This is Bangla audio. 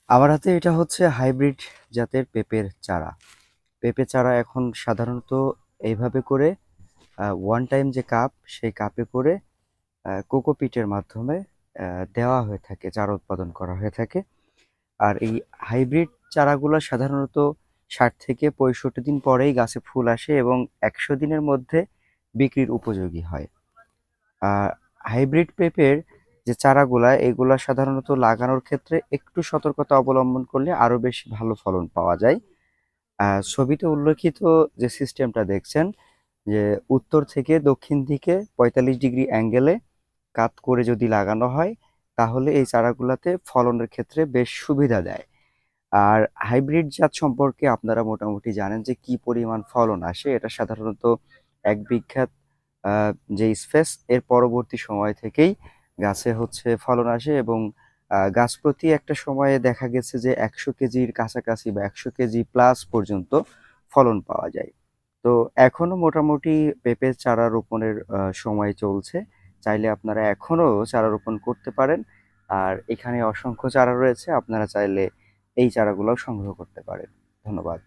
আমার হাতে এটা হচ্ছে হাইব্রিড জাতের পেঁপের চারা। পেঁপে চারা এখন সাধারণত এইভাবে করে ওয়ান টাইম যে কাপ, সেই কাপে করে কোকোপিটের মাধ্যমে দেওয়া হয়ে থাকে, চারা উৎপাদন করা হয়ে থাকে। আর এই হাইব্রিড চারাগুলো সাধারণত 60 থেকে 65 দিন পরেই গাছে ফুল আসে এবং 100 দিনের মধ্যে বিক্রির উপযোগী হয়। আর হাইব্রিড পেঁপের যে চারাগুলা, এগুলা সাধারণত লাগানোর ক্ষেত্রে একটু সতর্কতা অবলম্বন করলে আরো বেশি ভালো ফলন পাওয়া যায়। ছবিতে উল্লেখিত যে সিস্টেমটা দেখছেন, যে উত্তর থেকে দক্ষিণ দিকে 45 ডিগ্রি অ্যাঙ্গেলে কাত করে যদি লাগানো হয়, তাহলে এই চারাগুলাতে ফলনের ক্ষেত্রে বেশ সুবিধা দেয়। আর হাইব্রিড জাত সম্পর্কে আপনারা মোটামুটি জানেন যে কি পরিমাণ ফলন আসে। এটা সাধারণত 1 বিঘা যে স্পেস, এর পরবর্তী সময় থেকেই গাছে হচ্ছে ফলন আসে এবং গাছ প্রতি একটা সময়ে দেখা গেছে যে 100 কেজির কাছাকাছি বা 100 কেজি প্লাস পর্যন্ত ফলন পাওয়া যায়। তো এখনো মোটামুটি পেঁপের চারা রোপণের সময় চলছে। চাইলে আপনারা এখনো চারা রোপণ করতে পারেন। আর এখানে অসংখ্য চারা রয়েছে, আপনারা চাইলে এই চারাগুলোও সংগ্রহ করতে পারেন। ধন্যবাদ।